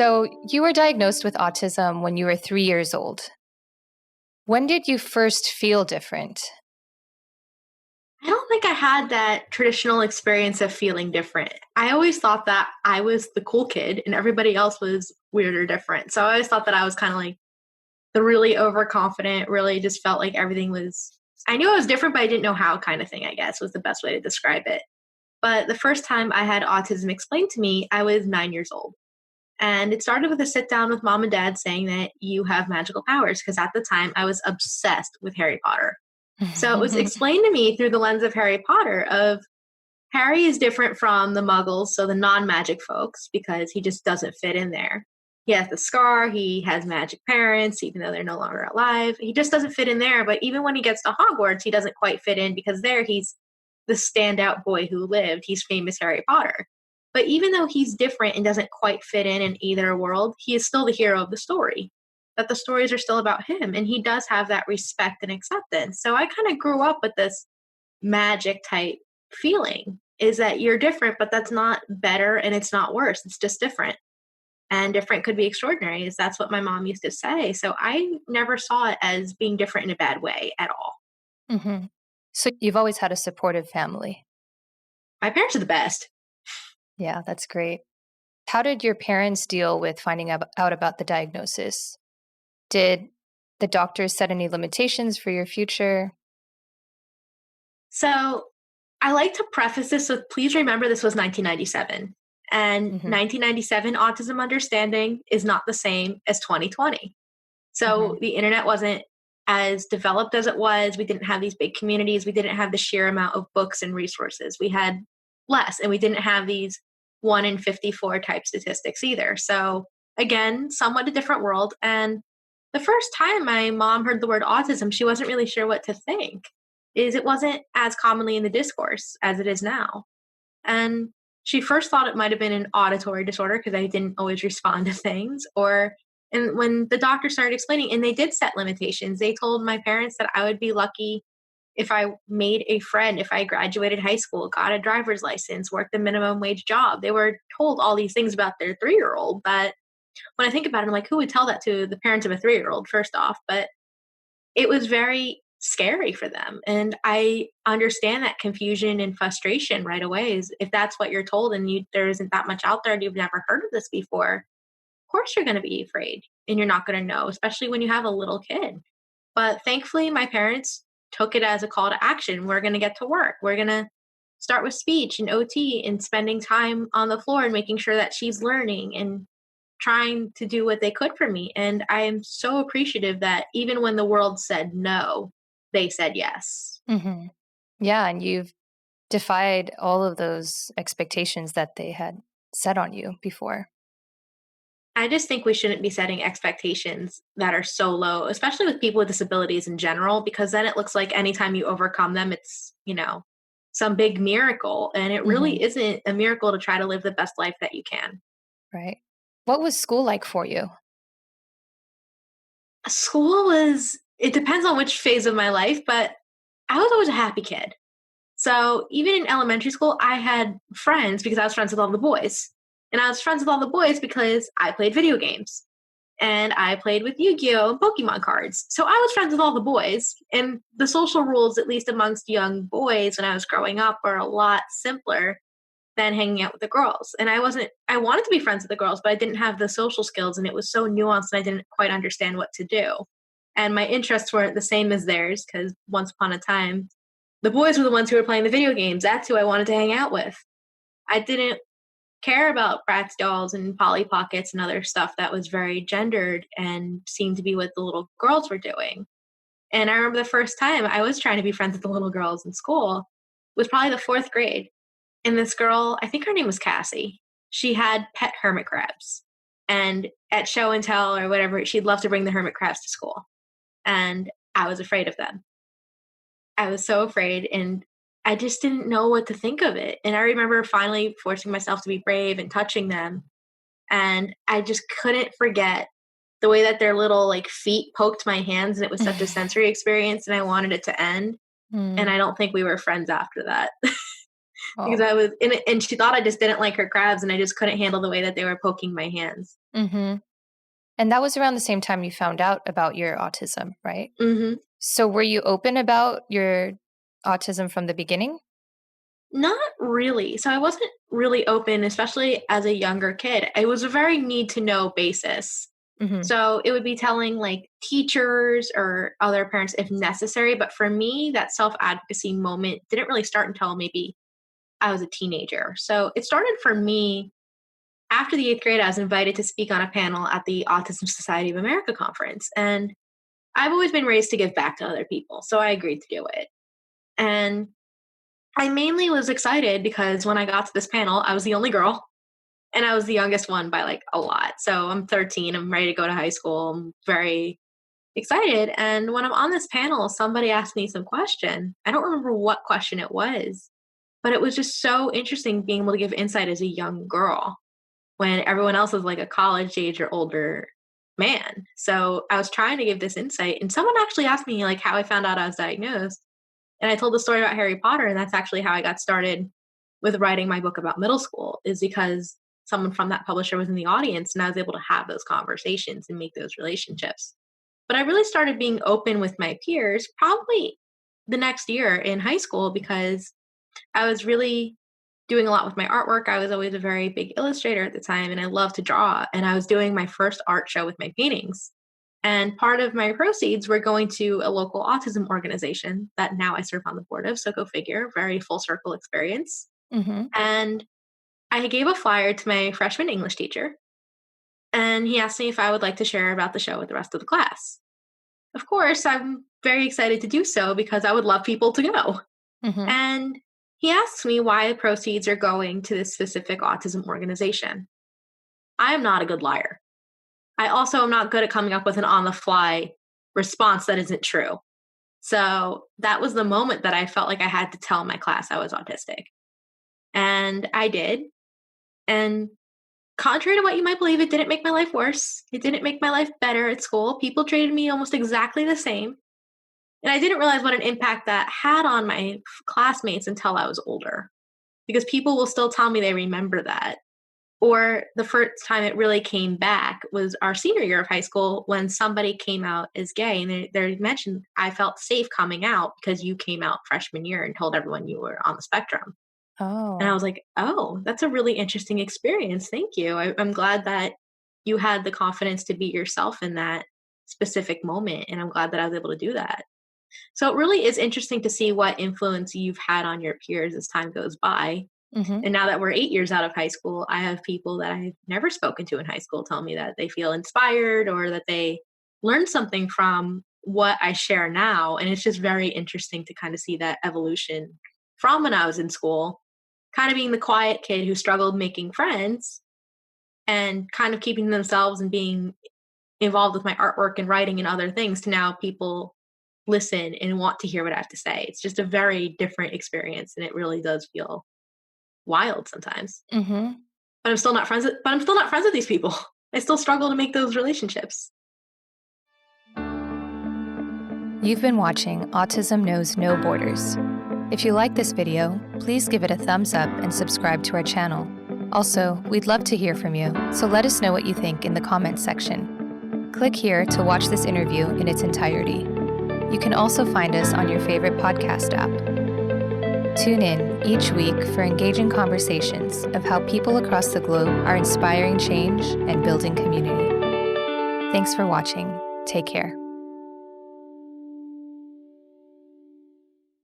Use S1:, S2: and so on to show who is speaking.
S1: So you were diagnosed with autism when you were 3 years old. When did you first feel different?
S2: I don't think I had that traditional experience of feeling different. I always thought that I was the cool kid and everybody else was weird or different. So I always thought that I was kind of like the really overconfident, really just felt like everything was, I knew I was different, but I didn't know how kind of thing, I guess was the best way to describe it. But the first time I had autism explained to me, I was 9 years old. And it started with a sit down with mom and dad saying that you have magical powers, because at the time I was obsessed with Harry Potter. So it was explained to me through the lens of Harry Potter of Harry is different from the muggles, so the non-magic folks, because he just doesn't fit in there. He has the scar, he has magic parents, even though they're no longer alive. He just doesn't fit in there, but even when he gets to Hogwarts, he doesn't quite fit in because there he's the standout boy who lived. He's famous Harry Potter. But even though he's different and doesn't quite fit in either world, he is still the hero of the story. That the stories are still about him, and he does have that respect and acceptance. So I kind of grew up with this magic type feeling is that you're different, but that's not better and it's not worse. It's just different. And different could be extraordinary, is that's what my mom used to say. So I never saw it as being different in a bad way at all.
S1: hmm So you've always had a supportive family.
S2: My parents are the best.
S1: Yeah, that's great. How did your parents deal with finding out about the diagnosis? Did the doctors set any limitations for your future?
S2: So I like to preface this with please remember this was 1997. And
S1: hmm
S2: 1997 autism understanding is not the same as 2020.
S1: hmm
S2: So the internet wasn't as developed as it was. We didn't have these big communities. We didn't have the sheer amount of books and resources. We had less, and we didn't have these 1 in 54 type statistics either. So again, somewhat a different world. And the first time my mom heard the word autism, she wasn't really sure what to think. It wasn't as commonly in the discourse as it is now. And she first thought it might have been an auditory disorder because I didn't always respond to things. And when the doctor started explaining, and they did set limitations, they told my parents that I would be lucky if I made a friend, if I graduated high school, got a driver's license, worked a minimum wage job. They were told all these things about their 3-year-old. But when I think about it, I'm like, who would tell that to the parents of a 3-year-old, first off? But it was very scary for them. And I understand that confusion and frustration right away is if that's what you're told and there isn't that much out there and you've never heard of this before, of course you're going to be afraid and you're not going to know, especially when you have a little kid. But thankfully, my parents took it as a call to action. We're going to get to work. We're going to start with speech and OT and spending time on the floor and making sure that she's learning and trying to do what they could for me. And I am so appreciative that even when the world said no, they said yes.
S1: hmm Yeah, and you've defied all of those expectations that they had set on you before.
S2: I just think we shouldn't be setting expectations that are so low, especially with people with disabilities in general, because then it looks like anytime you overcome them, it's, some big miracle. And it
S1: hmm
S2: really isn't a miracle to try to live the best life that you can.
S1: Right. What was school like for you?
S2: It depends on which phase of my life, but I was always a happy kid. So even in elementary school, I had friends because I was friends with all the boys. And I was friends with all the boys because I played video games. And I played with Yu-Gi-Oh! And Pokemon cards. So I was friends with all the boys. And the social rules, at least amongst young boys when I was growing up, are a lot simpler than hanging out with the girls. And I wanted to be friends with the girls, but I didn't have the social skills and it was so nuanced and I didn't quite understand what to do. And my interests weren't the same as theirs because once upon a time, the boys were the ones who were playing the video games. That's who I wanted to hang out with. I didn't care about Bratz dolls and Polly Pockets and other stuff that was very gendered and seemed to be what the little girls were doing. And I remember the first time I was trying to be friends with the little girls in school was probably the 4th grade. And this girl, I think her name was Cassie, she had pet hermit crabs. And at show and tell or whatever, she'd love to bring the hermit crabs to school. And I was afraid of them. I was so afraid and I just didn't know what to think of it. And I remember finally forcing myself to be brave and touching them. And I just couldn't forget the way that their little feet poked my hands. And it was such a sensory experience and I wanted it to end. And
S1: Mm.
S2: I don't think we were friends after that. because
S1: Oh.
S2: I was in it, and she thought I just didn't like her crabs, and I just couldn't handle the way that they were poking my hands.
S1: Mm-hmm. And that was around the same time you found out about your autism, right?
S2: Hmm.
S1: So were you open about your autism from the beginning?
S2: Not really. So I wasn't really open, especially as a younger kid. It was a very need to know basis.
S1: Mm-hmm.
S2: So it would be telling like teachers or other parents if necessary. But for me, that self advocacy moment didn't really start until maybe I was a teenager. So it started for me after the eighth grade. I was invited to speak on a panel at the Autism Society of America conference. And I've always been raised to give back to other people. So I agreed to do it. And I mainly was excited because when I got to this panel, I was the only girl and I was the youngest one by like a lot. So I'm 13, I'm ready to go to high school. I'm very excited. And when I'm on this panel, somebody asked me some question. I don't remember what question it was, but it was just so interesting being able to give insight as a young girl when everyone else is like a college age or older man. So I was trying to give this insight, and someone actually asked me like how I found out I was diagnosed. And I told the story about Harry Potter, and that's actually how I got started with writing my book about middle school, is because someone from that publisher was in the audience and I was able to have those conversations and make those relationships. But I really started being open with my peers probably the next year in high school because I was really doing a lot with my artwork. I was always a very big illustrator at the time and I loved to draw. And I was doing my first art show with my paintings. And part of my proceeds were going to a local autism organization that now I serve on the board of. So go figure, very full circle experience.
S1: Mm-hmm.
S2: And I gave a flyer to my freshman English teacher. And he asked me if I would like to share about the show with the rest of the class. Of course, I'm very excited to do so because I would love people to go.
S1: Mm-hmm.
S2: And he asks me why the proceeds are going to this specific autism organization. I am not a good liar. I also am not good at coming up with an on the fly response that isn't true. So that was the moment that I felt like I had to tell my class I was autistic. And I did. And contrary to what you might believe, it didn't make my life worse. It didn't make my life better at school. People treated me almost exactly the same. And I didn't realize what an impact that had on my classmates until I was older, because people will still tell me they remember that. Or the first time it really came back was our senior year of high school when somebody came out as gay. And they mentioned, I felt safe coming out because you came out freshman year and told everyone you were on the spectrum. And I
S1: Oh.
S2: was like, oh, that's a really interesting experience. Thank you. I'm glad that you had the confidence to be yourself in that specific moment. And I'm glad that I was able to do that. So it really is interesting to see what influence you've had on your peers as time goes by.
S1: Mm-hmm.
S2: And now that we're 8 years out of high school, I have people that I've never spoken to in high school tell me that they feel inspired or that they learned something from what I share now. And it's just very interesting to kind of see that evolution from when I was in school, kind of being the quiet kid who struggled making friends and kind of keeping themselves and being involved with my artwork and writing and other things, to now people listen and want to hear what I have to say. It's just a very different experience, and it really does feel wild sometimes.
S1: Mm-hmm.
S2: But I'm still not friends with these people. I still struggle to make those relationships.
S1: You've been watching Autism Knows No Borders. If you like this video, please give it a thumbs up and subscribe to our channel. Also, we'd love to hear from you, so let us know what you think in the comments section. Click here to watch this interview in its entirety. You can also find us on your favorite podcast app. Tune in each week for engaging conversations of how people across the globe are inspiring change and building community. Thanks for watching. Take care.